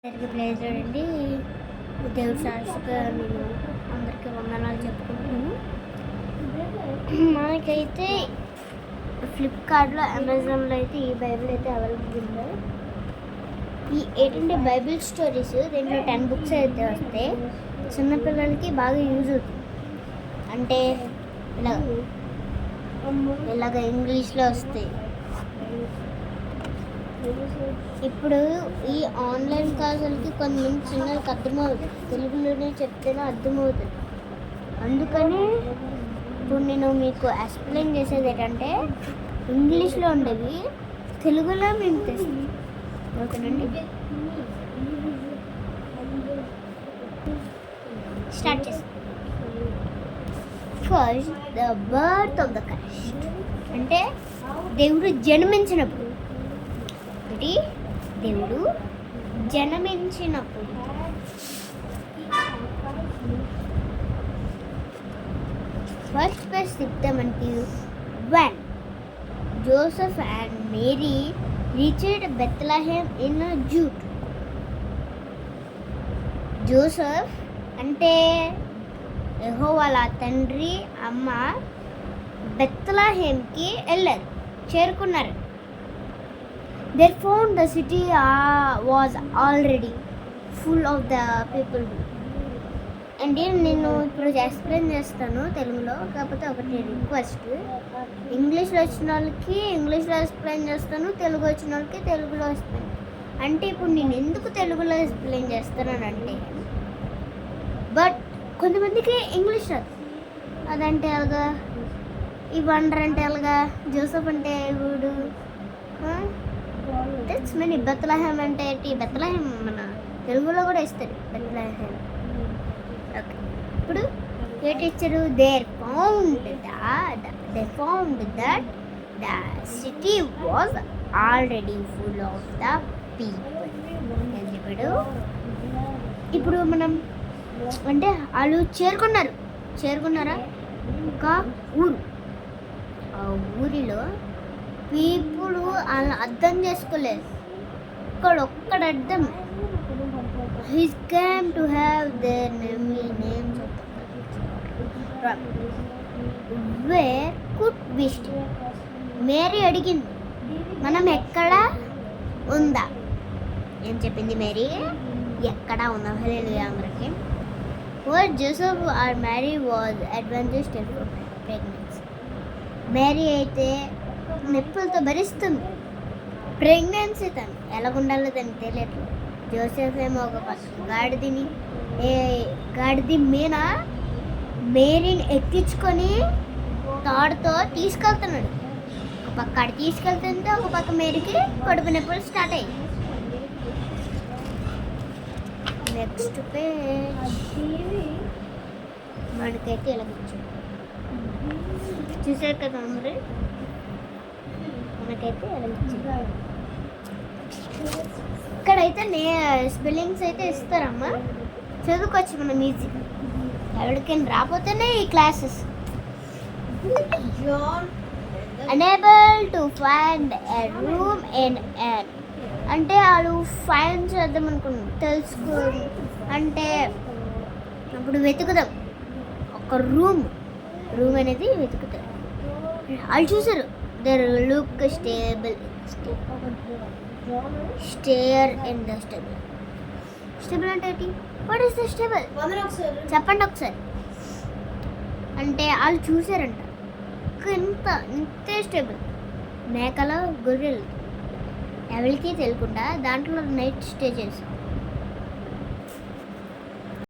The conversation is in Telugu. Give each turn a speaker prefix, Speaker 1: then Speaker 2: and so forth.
Speaker 1: ప్లేస్ చూడండి. దేవుడి సాక్షిగా నేను అందరికీ వందనాలు చెప్పుకుంటున్నాను. మనకైతే ఫ్లిప్కార్ట్లో, అమెజాన్లో అయితే ఈ బైబిల్ అయితే అవైలబుల్ ఉంది. ఈ ఏంటంటే బైబిల్ స్టోరీస్, దీంట్లో 10 బుక్స్ అయితే వస్తాయి. చిన్నపిల్లలకి బాగా యూజ్ అవుతుంది. అంటే ఇలాగ ఇంగ్లీష్లో వస్తాయి. ఇప్పుడు ఈ ఆన్లైన్ క్లాసులకి కొంతమంది చిన్నలకు అర్థమవుతుంది, తెలుగులోనే చెప్తేనే అర్థమవుతుంది. అందుకని ఇప్పుడు నేను మీకు ఎక్స్ప్లెయిన్ చేసేది ఏంటంటే ఇంగ్లీష్లో ఉండేవి తెలుగులో మేము తెస్తాం. ఓకేనండి, స్టార్ట్ చేస్తాం. First the birth of the Christ అంటే దేవుడు జన్మించినప్పుడు. దేవుడు జన్మించినప్పుడు ఫస్ట్ పేజ్ చెప్తామంటే when Joseph and Mary reached Bethlehem in Jude. Joseph అంటే యెహోవా తండ్రి అమ్మ బెత్లెహేమ్కి వెళ్ళారు, చేరుకున్నారు. They found the city was already full of the people. అంటే నేను ఇప్పుడు ఎక్స్ప్లెయిన్ చేస్తాను తెలుగులో, కాకపోతే ఒకటి రిక్వెస్ట్. ఇంగ్లీష్లో వచ్చిన వాళ్ళకి ఇంగ్లీష్లో ఎక్స్ప్లెయిన్ చేస్తాను, తెలుగు వచ్చిన వాళ్ళకి తెలుగులో ఎక్స్ప్లెయిన్. అంటే ఇప్పుడు నేను ఎందుకు తెలుగులో ఎక్స్ప్లెయిన్ చేస్తానంటే, బట్ కొంతమందికి ఇంగ్లీష్ రాదు. అదంటే ఎలాగా, ఈ వండర్ అంటే ఎలాగా, జోసెఫ్ అంటే వీడు, దట్స్ మెనీ. బెత్లెహేమ్ అంటే ఏంటి, బెత్లెహేమ్ మన తెలుగులో కూడా ఇస్తారు బెత్లెహేమ్. ఓకే, ఇప్పుడు ఏంటి ఇచ్చారు, they found that the city was already full of the people. ఇప్పుడు మనం అంటే వాళ్ళు చేరుకున్నారా ఒక ఊరు. ఆ ఊరిలో పీపుల్ వాళ్ళు అర్థం చేసుకోలేదు. ఒక్కడ అర్థం, his came to have their names where could we stay. Mary అడిగింది, మనం ఎక్కడ ఉందా? ఏం చెప్పింది మేరీ? ఎక్కడ ఉందా? హల్లెలూయా అందరికీ. What Joseph or Mary was advantaged for pregnancy. Mary అయితే నొప్పులతో భరిస్తుంది ప్రెగ్నెన్సీ. తను ఎలాగుండాలో తను తెలియదు. జోసెఫ్ ఏమో ఒక గాడిది మీద మేరీని ఎక్కించుకొని తాడుతో తీసుకెళ్తున్నాడు. ఒక పక్క అడి తీసుకెళ్తుంటే ఒక పక్క మేరీకి కడుపు నొప్పులు స్టార్ట్ అయ్యాయి. నెక్స్ట్ పేజ్ మనకైతే ఇలా చూసారు కదా మరి, మనకైతే ఇలా ఇక్కడైతే స్పెల్లింగ్స్ అయితే ఇస్తారమ్మా, చదువుకోవచ్చు మనం ఈజీగా. ఎవరికైనా రాకపోతేనే ఈ classes. unable to find a room in an అంటే వాళ్ళు ఫైండ్ చేద్దాం అనుకున్నాం, తెలుసుకో అంటే అప్పుడు వెతుకుదాం. ఒక రూమ్ అనేది వెతుకుతారు. వాళ్ళు చూసారు, there look stable stare in the stable. Stable అంటే ఏంటి? వాట్ ఈస్ ద స్టేబుల్ చెప్పండి ఒకసారి. అంటే వాళ్ళు చూసారంట ఇంతే స్టేబుల్ మేకల గొర్రెలు ఎవరికి తెలియకుండా దాంట్లో నైట్ స్టే చేసాం.